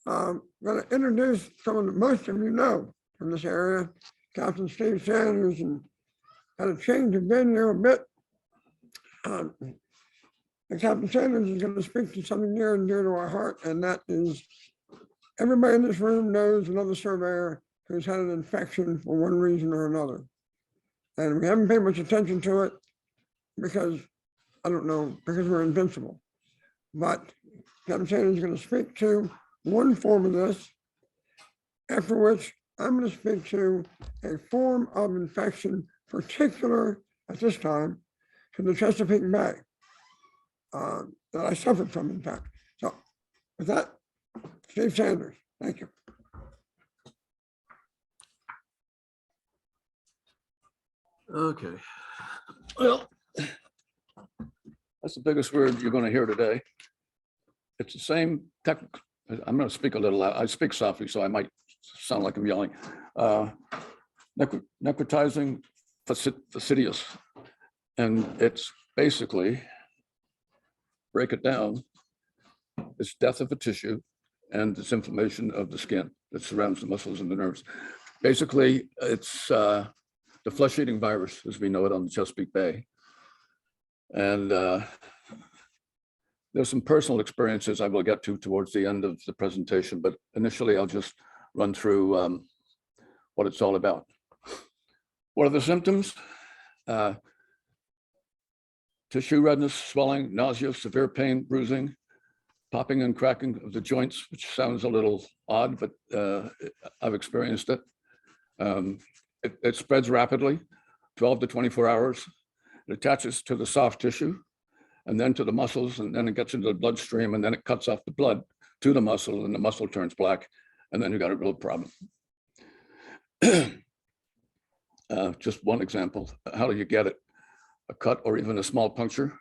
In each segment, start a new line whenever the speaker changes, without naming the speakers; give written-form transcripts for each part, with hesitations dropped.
going to introduce someone that most of you know from this area, Captain Steve Sanders, and had a change of venue a bit. Captain Sanders is going to speak to something near and dear to our heart, and that is everybody in this room knows another surveyor who's had an infection for one reason or another. And we haven't paid much attention to it because, I don't know, because we're invincible. But Captain Sanders is going to speak to one form of this, after which I'm going to speak to a form of infection particular at this time to the Chesapeake Bay that I suffered from, in fact. So with that, Steve Sanders, thank you.
Okay. Well, that's the biggest word you're going to hear today. It's the same technical. I'm going to speak a little loud. I speak softly, so I might sound like I'm yelling. Necrotizing fasciitis. And it's basically, break it down, it's death of a tissue and it's inflammation of the skin that surrounds the muscles and the nerves. Basically, it's the flesh-eating virus, as we know it on the Chesapeake Bay. And there's some personal experiences I will get to towards the end of the presentation, but initially I'll just run through what it's all about. What are the symptoms? Tissue redness, swelling, nausea, severe pain, bruising, popping and cracking of the joints, which sounds a little odd, but I've experienced it. It spreads rapidly, 12 to 24 hours. It attaches to the soft tissue and then to the muscles, and then it gets into the bloodstream, and then it cuts off the blood to the muscle, and the muscle turns black, and then you got a real problem. Just one example. How do you get it? A cut or even a small puncture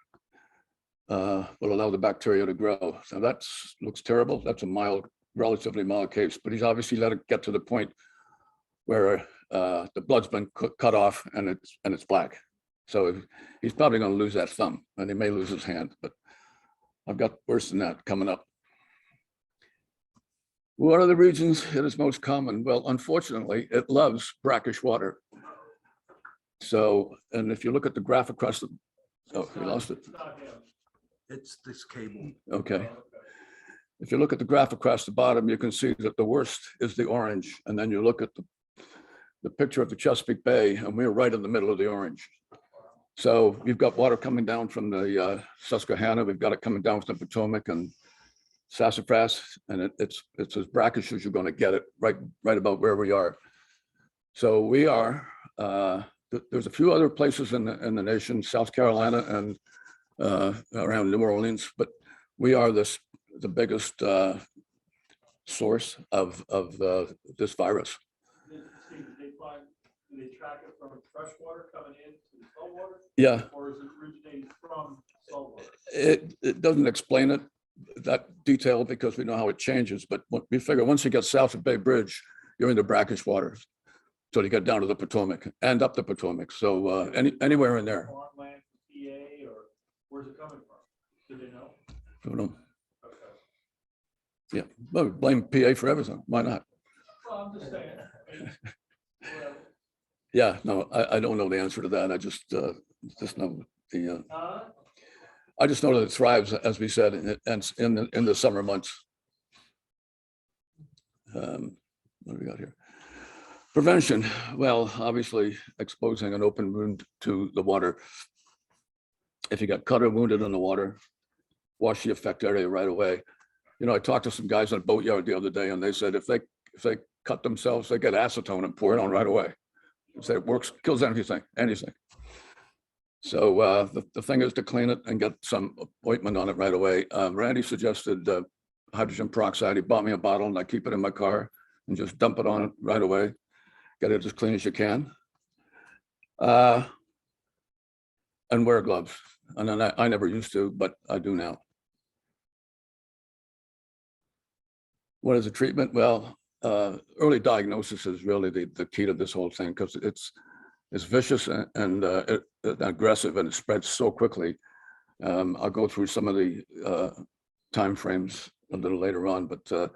will allow the bacteria to grow. So that looks terrible. That's a mild, relatively mild case, but he's obviously let it get to the point where the blood's been cut off and it's black. So he's probably going to lose that thumb, and he may lose his hand, but I've got worse than that coming up. What are the regions it is most common? Well, unfortunately, it loves brackish water. So, and if you look at the graph across the, oh, you lost it.
It's this cable.
Okay. If you look at the graph across the bottom, you can see that the worst is the orange. And then you look at the picture of the Chesapeake Bay, and we're right in the middle of the orange. So you've got water coming down from the Susquehanna. We've got it coming down from the Potomac and Sassafras, and it's as brackish as you're going to get it, right about where we are. So we are. There's a few other places in the nation, South Carolina and around New Orleans, but we are the biggest source of this virus.
Do they track it from fresh water coming into the salt water?
Yeah.
Or is it originating from salt water?
It doesn't explain it that detail because we know how it changes, but we figure once you get south of Bay Bridge, you're in the brackish waters. So you get down to the Potomac and up the Potomac. So anywhere in there.
Farmland, PA, or where's it coming from? Do they know?
I don't know.
Okay.
Yeah, well, blame PA for everything. Why not?
Well, I'm just saying. Whatever.
Yeah, no, I don't know the answer to that. I just know the. I just know that it thrives, as we said, in the summer months. What do we got here? Prevention. Well, obviously, exposing an open wound to the water. If you got cut or wounded in the water, wash the affect area right away. You know, I talked to some guys on a boatyard the other day, and they said if they cut themselves, they get acetone and pour it on right away. Say it works, kills anything. So the thing is to clean it and get some ointment on it right away. Randy suggested hydrogen peroxide. He bought me a bottle and I keep it in my car and just dump it on it right away. Get it as clean as you can. And wear gloves. And then I never used to, but I do now. What is the treatment? Well, early diagnosis is really the key to this whole thing because it's vicious and aggressive, and it spreads so quickly. I'll go through some of the time frames a little later on, but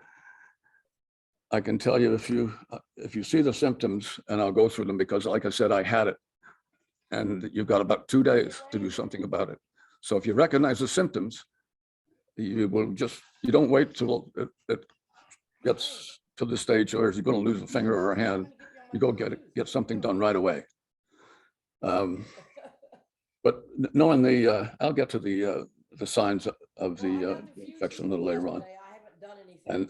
I can tell you if you see the symptoms, and I'll go through them because, like I said, I had it, and you've got about 2 days to do something about it. So if you recognize the symptoms, you don't wait till it gets to the stage where you're going to lose a finger or a hand. You go get something done right away. But knowing I'll get to the signs of the infection a little later on, and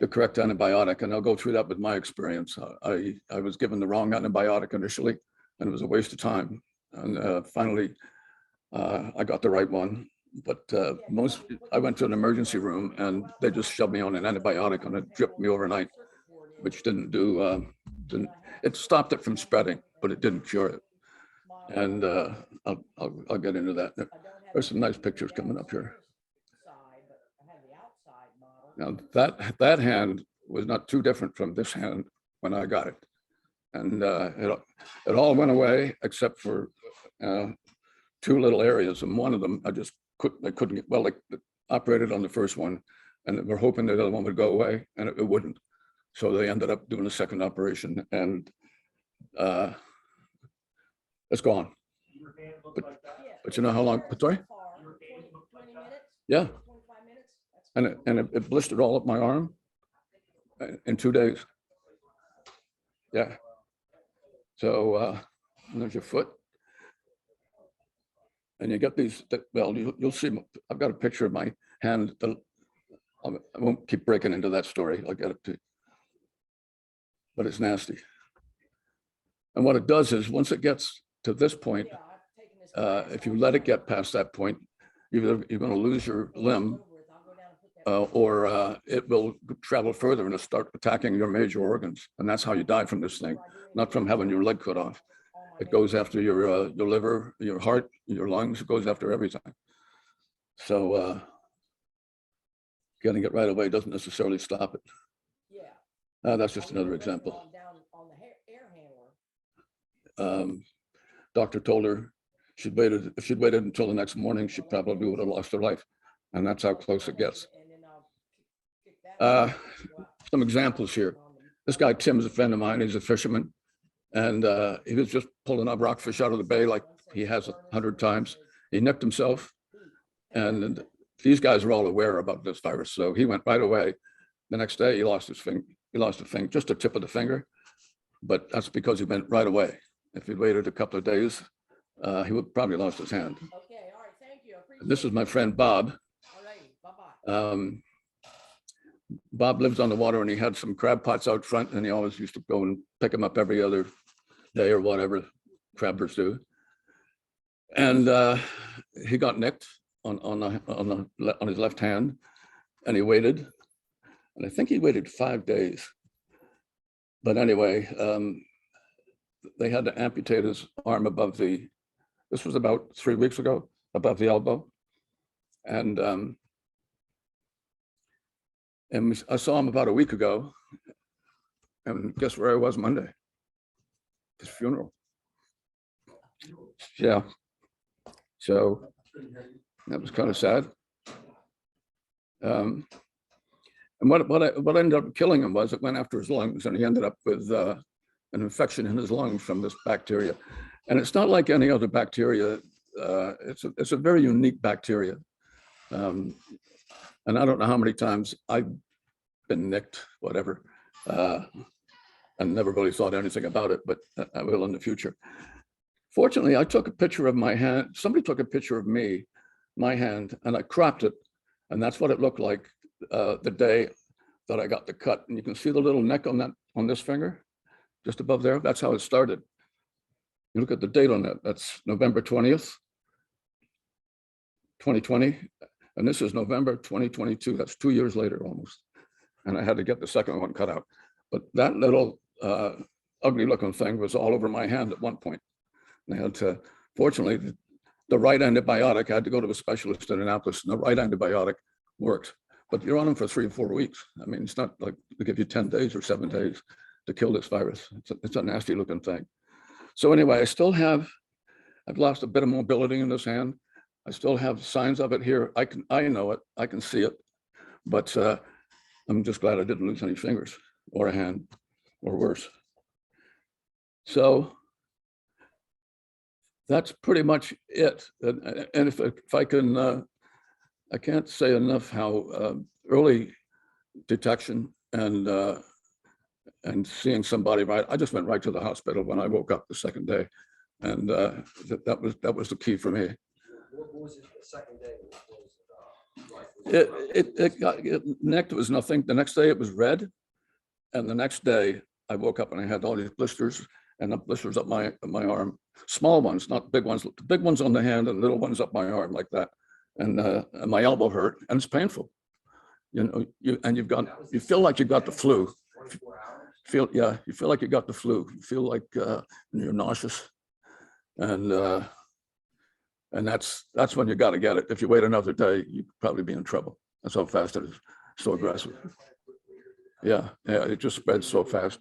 the correct antibiotic, and I'll go through that with my experience. I was given the wrong antibiotic initially, and it was a waste of time. And finally, I got the right one. But I went to an emergency room, and they just shoved me on an antibiotic, and it dripped me overnight, which it stopped it from spreading, but it didn't cure it. And I'll get into that. There's some nice pictures coming up here. Now that hand was not too different from this hand when I got it, and it all went away except for 2 little areas, and one of them I couldn't get well. Like, operated on the first one, and we're hoping the other one would go away, and it wouldn't. So they ended up doing a second operation, and it's gone.
Your hand looked
But-
like that?
But you know how long? Sorry?
Your hand looked like that?
Yeah. And it blistered all up my arm in 2 days. Yeah. So and there's your foot. And you get these, well, you'll see, I've got a picture of my hand. I won't keep breaking into that story. I'll get it to you. But it's nasty. And what it does is, once it gets to this point, if you let it get past that point, you're going to lose your limb, or it will travel further and it'll start attacking your major organs. And that's how you die from this thing, not from having your leg cut off. It goes after your liver, your heart, your lungs. It goes after everything. So getting it right away doesn't necessarily stop it. That's just another example. Doctor told her if she'd waited until the next morning, she probably would have lost her life. And that's how close it gets. Some examples here. This guy, Tim, is a friend of mine. He's a fisherman. And he was just pulling up rockfish out of the bay like he has 100 times. He nicked himself. And these guys are all aware about this virus. So he went right away. The next day, he lost his finger. He lost a finger, just the tip of the finger. But that's because he went right away. If he'd waited a couple of days, he would probably lost his hand.
Okay, all right, thank you.
This is my friend Bob.
All righty, bye-bye.
Bob lives on the water, and he had some crab pots out front, and he always used to go and pick them up every other day or whatever crabbers do. And he got nicked on his left hand, and he waited, and I think he waited 5 days. But anyway, they had to amputate his arm above this was about 3 weeks ago, above the elbow. And I saw him about a week ago, and guess where I was Monday? His funeral. Yeah. So that was kind of sad. And what ended up killing him was it went after his lungs, and he ended up with an infection in his lungs from this bacteria. And it's not like any other bacteria. It's a very unique bacteria. And I don't know how many times I've been nicked, whatever, and never really thought anything about it, but I will in the future. Fortunately, I took a picture of my hand. Somebody took a picture of me, my hand, and I cropped it. And that's what it looked like the day that I got the cut. And you can see the little neck on this finger, just above there. That's how it started. You look at the date on that. That's November 20th, 2020. And this is November 2022. That's 2 years later almost. And I had to get the second one cut out. But that little ugly looking thing was all over my hand at one point. And I had to, fortunately, the right antibiotic, I had to go to a specialist in Annapolis, and the right antibiotic worked. But you're on them for 3 or 4 weeks. I mean, it's not like they give you 10 days or 7 days to kill this virus. It's a nasty looking thing. So anyway, I've lost a bit of mobility in this hand. I still have signs of it here. I know it, I can see it, but I'm just glad I didn't lose any fingers or a hand or worse. So that's pretty much it. And if I can, I can't say enough how early detection and seeing somebody right. I just went right to the hospital when I woke up the second day, and that was the key for me.
What was it the second day?
It was nothing. The next day it was red, and the next day I woke up and I had all these blisters, and the blisters up my arm, small ones, not big ones. The big ones on the hand and little ones up my arm like that, and my elbow hurt, and it's painful. You know, you feel like you got the flu.
24 hours?
You feel like you got the flu. You feel like you're nauseous, and that's when you got to get it. If you wait another day, you'd probably be in trouble. That's how fast it is. So aggressive. Yeah, it just spreads so fast.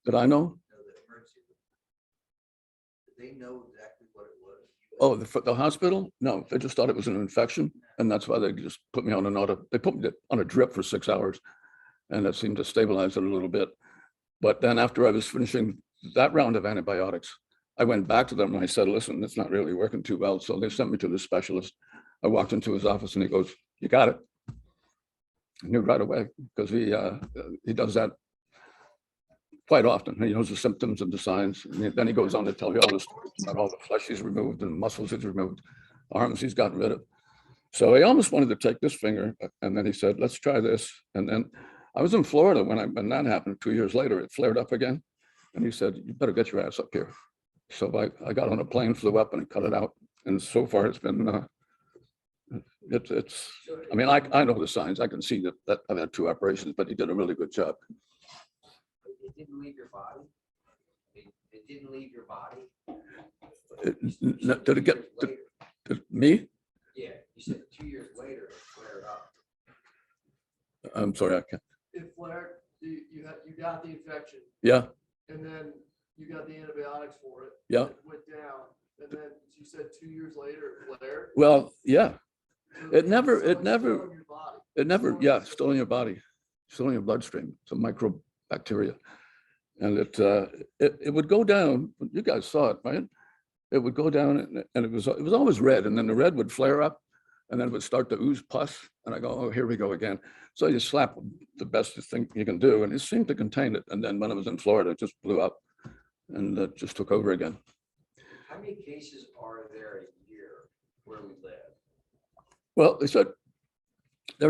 Did I know?
Did they know exactly what it was?
Oh, the hospital? No, they just thought it was an infection, and that's why they just put me on they put me on a drip for 6 hours, and that seemed to stabilize it a little bit. But then after I was finishing that round of antibiotics, I went back to them and I said, listen, it's not really working too well. So they sent me to the specialist. I walked into his office and he goes, you got it. I knew right away because he does that quite often. He knows the symptoms and the signs. And then he goes on to tell you all this about all the flesh he's removed and muscles he's removed, arms he's gotten rid of. So he almost wanted to take this finger, and then he said, let's try this. And then I was in Florida when that happened. 2 years later, it flared up again. And he said, you better get your ass up here. So I got on a plane, flew up, and cut it out. And so far it's been, I mean, I know the signs. I can see that I've had 2 operations, but he did a really good job.
It didn't leave your body? It didn't leave your body?
Did it get me?
Yeah, you said 2 years later it flared up.
I'm sorry, I can't.
It flared, you got the infection,
Yeah,
and then you got the antibiotics for it.
yeah.
It went down, and then you said 2 years later it flared.
Well, yeah.
So
It never,
it's still in your body.
yeah, still in your body, still in your bloodstream. It's a microbacteria. And it would go down. You guys saw it, right? It would go down, and it was always red, and then the red would flare up, and then it would start to ooze pus. And I go, oh, here we go again. So you slap the best thing you can do, and it seemed to contain it. And then when I was in Florida, it just blew up, and it just took over again.
How many cases are there a year where we live?
Well, they said they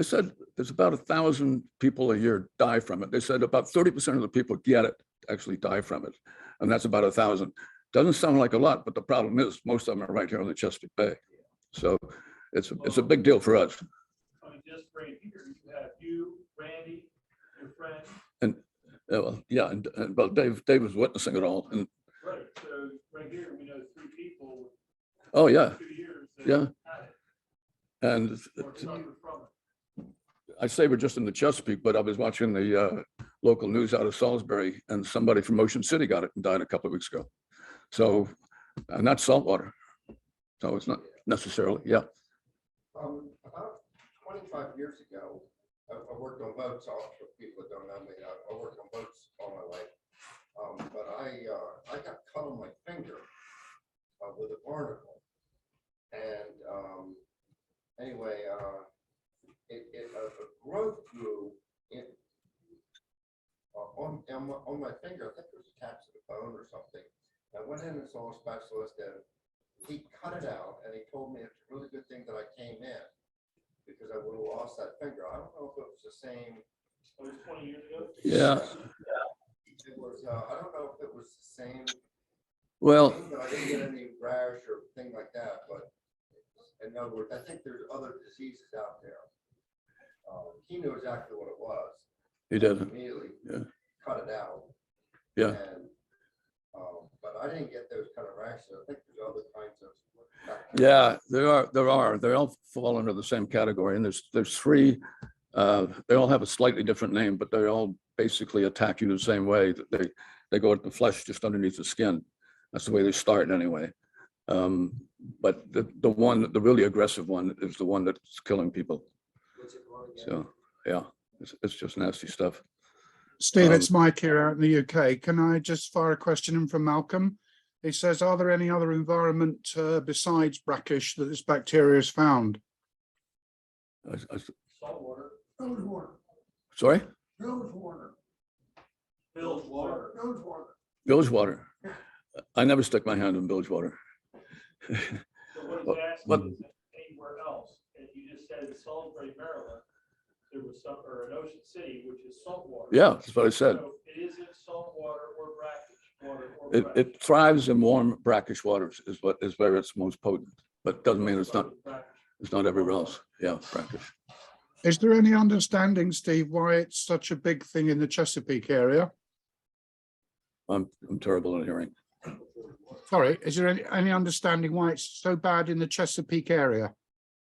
said there's about 1,000 people a year die from it. They said about 30% of the people get it actually die from it. And that's about 1,000. Doesn't sound like a lot, but the problem is most of them are right here on the Chesapeake Bay. So it's a big deal for us.
I mean, just right here, you have you, Randy, your friend.
And well, yeah, and well, Dave was witnessing it all. And
Right, so right here, we know 3 people.
oh yeah,
2 years. that
yeah.
had it
And
or suffered from it.
I say we're just in the Chesapeake, but I was watching the local news out of Salisbury, and somebody from Ocean City got it and died a couple of weeks ago. So, and that's saltwater. So it's not necessarily, yeah.
About 25 years ago, I worked on boats. For people that don't know me, I worked on boats all my life. But I got cut on my finger with a barnacle, and anyway, a growth grew in on my finger. I think it was attached to the bone or something. I went in and saw a specialist, and he cut it out, and he told me it's a really good thing that I came in because I would have lost that finger. I don't know if it was the same.
It was 20 years ago.
Yeah.
It was, I don't know if it was the same.
Well,
thing, but I didn't get any rash or thing like that. But in other words, I think there's other diseases out there. He knew exactly what it was.
he did.
Immediately
Yeah.
cut it out.
Yeah.
And, but I didn't get those kind of rashes. I think there's other kinds of.
Yeah, there are. They all fall under the same category. And there's 3. They all have a slightly different name, but they all basically attack you the same way. That they go at the flesh just underneath the skin. That's the way they start anyway. But the really aggressive one is the one that's killing people.
What's it called again?
So, yeah, it's just nasty stuff.
Steve, it's Mike here out in the UK. Can I just fire a question in from Malcolm? He says, are there any other environment besides brackish that this bacteria is found?
Saltwater,
Bilge water,
Sorry?
bilge water,
bilge water.
bilge water.
Bilge water. I never stuck my hand in bilge water.
So what he's asking
But-
is anywhere else, and you just said in Salisbury, Maryland, there was some, or in Ocean City, which is saltwater.
Yeah, that's what I said.
So it isn't saltwater or brackish water or
It
brackish.
thrives in warm brackish waters is where it's most potent, but doesn't mean it's not everywhere else. Yeah, brackish.
Is there any understanding, Steve, why it's such a big thing in the Chesapeake area?
I'm terrible at hearing.
Sorry, is there any understanding why it's so bad in the Chesapeake area?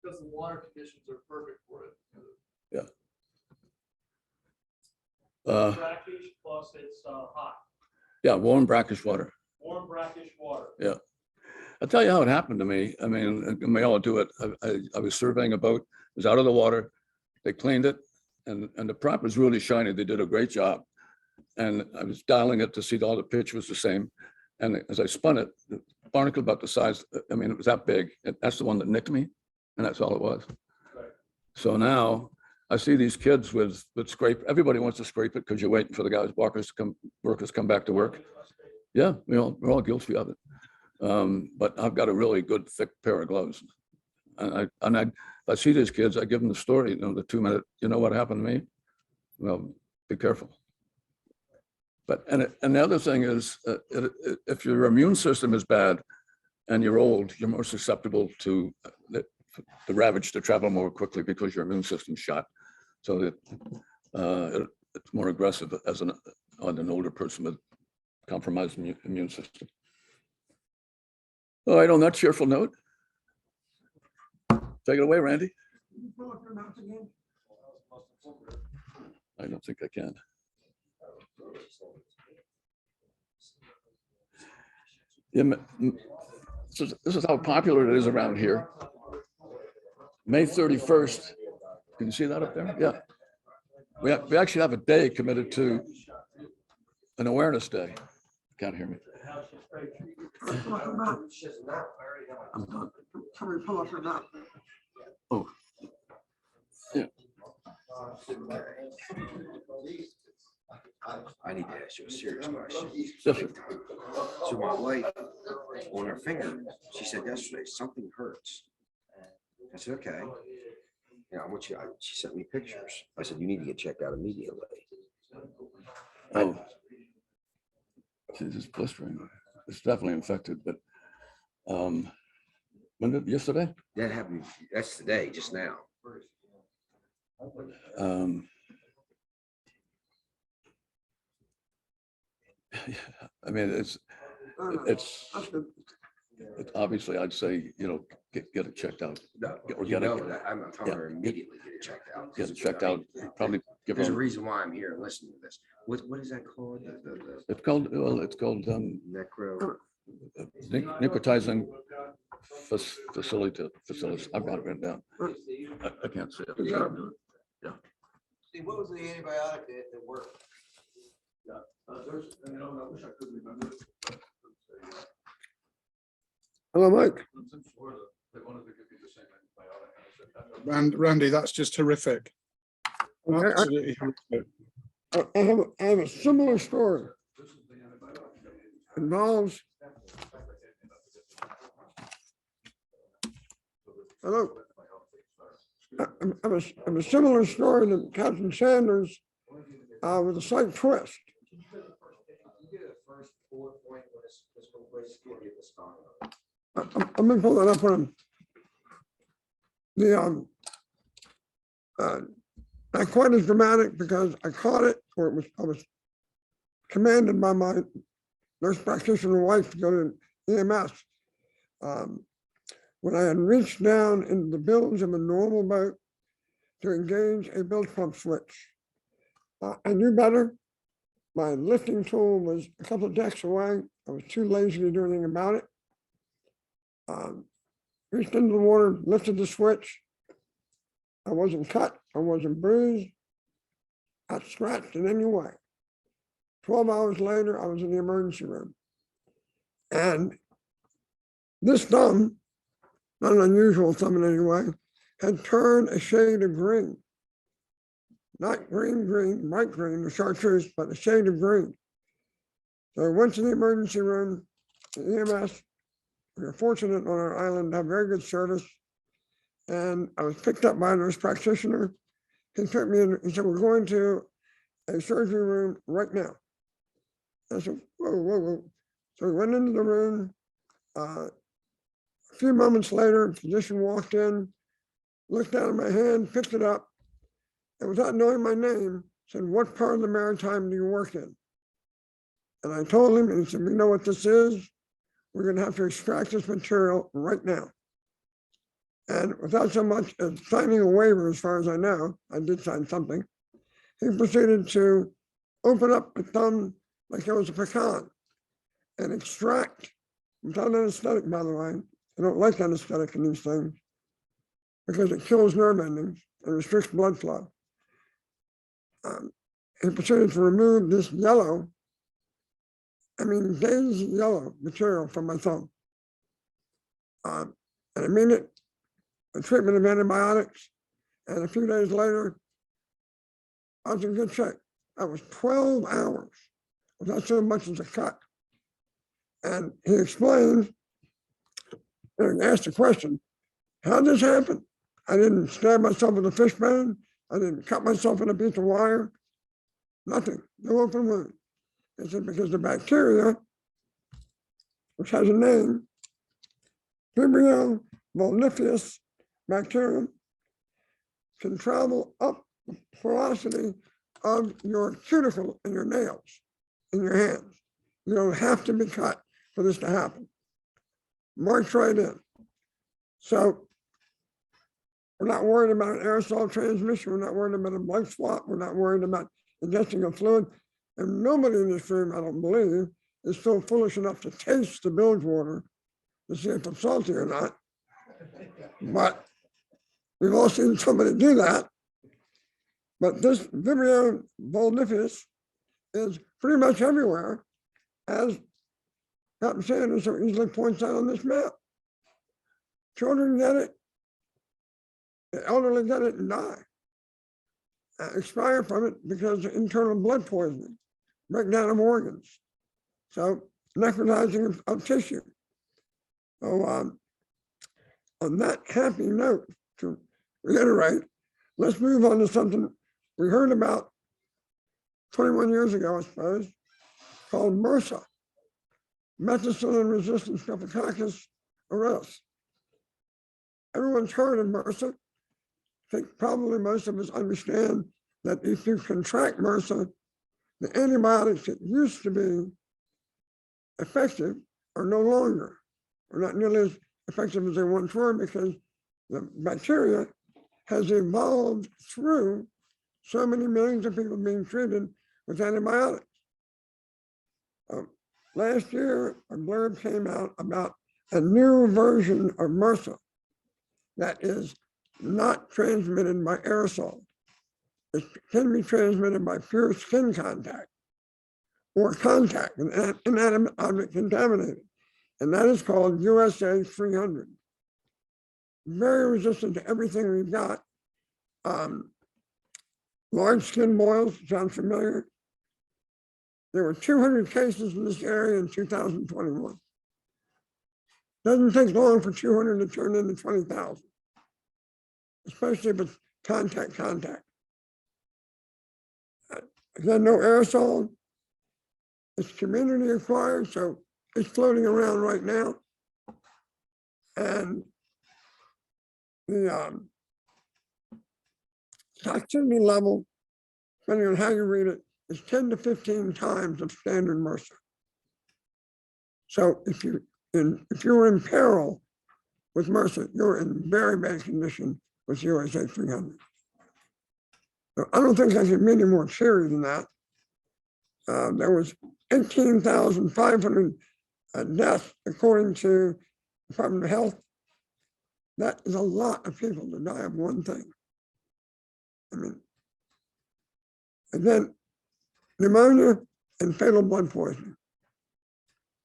Because the water conditions are perfect for it.
Brackish plus it's hot,
Yeah, warm brackish water.
warm brackish water.
Yeah. I'll tell you how it happened to me. I mean, we all do it. I was surveying a boat, it was out of the water. They cleaned it and the prop was really shiny. They did a great job. And I was dialing it to see all the pitch was the same. And as I spun it, the barnacle about the size, I mean, it was that big. And that's the one that nicked me. And that's all it was.
Right.
So now I see these kids with scrape. Everybody wants to scrape it because you're waiting for the guys, workers come back to work. Yeah, we're all guilty of it. But I've got a really good thick pair of gloves. And if I see these kids, I give them the story, you know, the 2-minute, you know what happened to me? Well, be careful. But, and the other thing is, if your immune system is bad and you're old, you're more susceptible to the ravage to travel more quickly because your immune system's shot. So that it's more aggressive on an older person with compromised immune system. All right, on that cheerful note, take it away, Randy.
Fill up your mouth again.
I don't think I can. Yeah, this is how popular it is around here. May 31st. Can you see that up there? Yeah. We actually have a day committed to an awareness day. Can't hear me.
Fill up your mouth. Somebody pull up your mouth.
Oh. Yeah.
I need to ask you a serious question.
Yes, sir.
So my wife, on her finger, she said yesterday, something hurts. I said, okay. Yeah, I want you, she sent me pictures. I said, you need to get checked out immediately.
Oh. This is blistering. It's definitely infected, but when did yesterday?
That happened, that's today, just now.
I mean, it's
That's good.
obviously, I'd say, you know, get it checked out.
No,
Or
you
get
know
it,
that. I'm telling her immediately get it checked out.
get it checked out. Probably give
There's a
them.
reason why I'm here and listening to this. What is that called? The
It's called, well, it's called
necro.
necrotizing facilities. I've got it written down. I can't see it.
See, what was the antibiotic that worked?
Hello, Mike.
Randy, that's just horrific.
Okay,
Absolutely horrific.
I have a similar story. Involves. Hello. I have a similar story to Captain Sanders with a slight twist.
You get a first bullet point when this whole place will get the spine.
I'm gonna pull that up on the not quite as dramatic because I caught it, or I was commanded by my nurse practitioner wife to go to EMS. When I had reached down into the bilge of a normal boat to engage a bilge pump switch, I knew better. My lifting tool was a couple of decks away. I was too lazy to do anything about it. reached into the water, lifted the switch. I wasn't cut, I wasn't bruised, not scratched in any way. 12 hours later, I was in the emergency room. And this thumb, not an unusual thumb in any way, had turned a shade of green. Not green, bright green, or chartreuse, but a shade of green. So I went to the emergency room, the EMS. We were fortunate on our island to have very good service. And I was picked up by a nurse practitioner. He took me in, he said, we're going to a surgery room right now. I said, whoa, whoa, whoa. So we went into the room. A few moments later, the physician walked in, looked down at my hand, picked it up, and without knowing my name, said, what part of the maritime do you work in? And I told him, and he said, we know what this is. We're going to have to extract this material right now. And without so much as signing a waiver, as far as I know, I did sign something, he proceeded to open up the thumb like it was a pecan and extract, without anesthetic, by the way. I don't like anesthetic in these things because it kills nerve endings and restricts blood flow. He proceeded to remove this yellow, daisy yellow material from my thumb. And immediate treatment of antibiotics. And a few days later, I was in good shape. That was 12 hours without so much as a cut. And he explained, and asked the question, how did this happen? I didn't stab myself with a fish bone. I didn't cut myself with a piece of wire. Nothing, no open wound. He said, because the bacteria, which has a name, Vibrio vulniferus bacterium, can travel up the porosity of your cuticle and your nails in your hands. You don't have to be cut for this to happen. March right in. So we're not worried about an aerosol transmission. We're not worried about a blood swap. We're not worried about ingesting a fluid. And nobody in this room, I don't believe, is so foolish enough to taste the bilge water to see if it's salty or not. But we've all seen somebody do that. But this Vibrio vulniferus is pretty much everywhere, as Captain Sanders so easily points out on this map. Children get it, the elderly get it and die. Expire from it because of internal blood poisoning, breakdown of organs. So necrotizing of tissue. So on that happy note, to reiterate, let's move on to something we heard about 21 years ago, I suppose, called MRSA, methicillin-resistant Staphylococcus aureus. Everyone's heard of MRSA. I think probably most of us understand that if you contract MRSA, the antibiotics that used to be effective are no longer, or not nearly as effective as they once were, because the bacteria has evolved through so many millions of people being treated with antibiotics. Last year, a blurb came out about a new version of MRSA that is not transmitted by aerosol. It can be transmitted by pure skin contact or contact with an inanimate object contaminated. And that is called USA 300. Very resistant to everything we've got. Large skin boils, sounds familiar. There were 200 cases in this area in 2021. Doesn't take long for 200 to turn into 20,000, especially if it's contact. Again, no aerosol. It's community acquired, so it's floating around right now. And the toxicity level, depending on how you read it, is 10 to 15 times of standard MRSA. So if you're in peril with MRSA, you're in very bad condition with USA 300. So I don't think I can be any more serious than that. There was 18,500 deaths according to Department of Health That is a lot of people to die of one thing. I mean, and then pneumonia and fatal blood poisoning.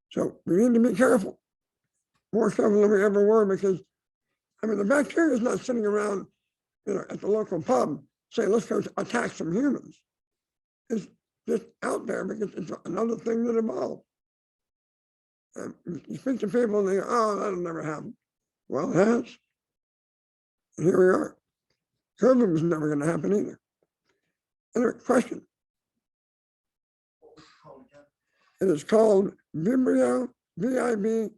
So we need to be careful, more careful than we ever were, because, I mean, the bacteria is not sitting around, at the local pub saying, let's go attack some humans. It's just out there because it's another thing that evolved. And you speak to people and they go, oh, that'll never happen. Well, it has. And here we are. COVID was never going to happen either. Another question. It is called Vibrio, V-I-B-R-I-O,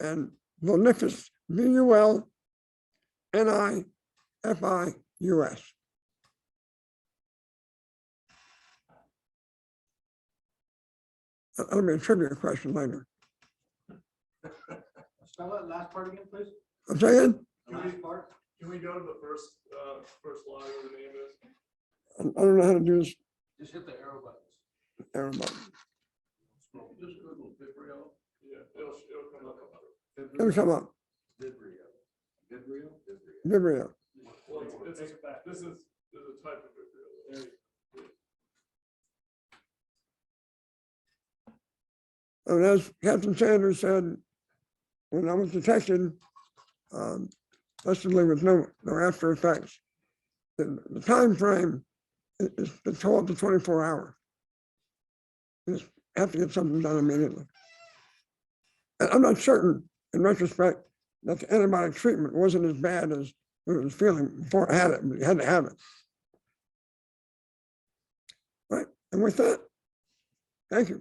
and Vulnifus, V-U-L-N-I-F-I-U-S. That'll be a trivia question later.
Spell that last part again, please.
I'm saying,
Can we go to the first line where the name is?
I don't know how to do this.
Just hit the arrow buttons.
Everybody.
Just Google Vibrio. Yeah, it'll come up.
It'll come up.
Vibrio. Vibrio?
Vibrio.
Well, this is a type of Vibrio. There you go.
And as Captain Sanders said, when I was detected, possibly with no after effects, the time frame is the 12 to 24 hours. You just have to get something done immediately. And I'm not certain, in retrospect, that the antibiotic treatment wasn't as bad as it was feeling before I had it, but you had to have it. Right, and with that, thank you.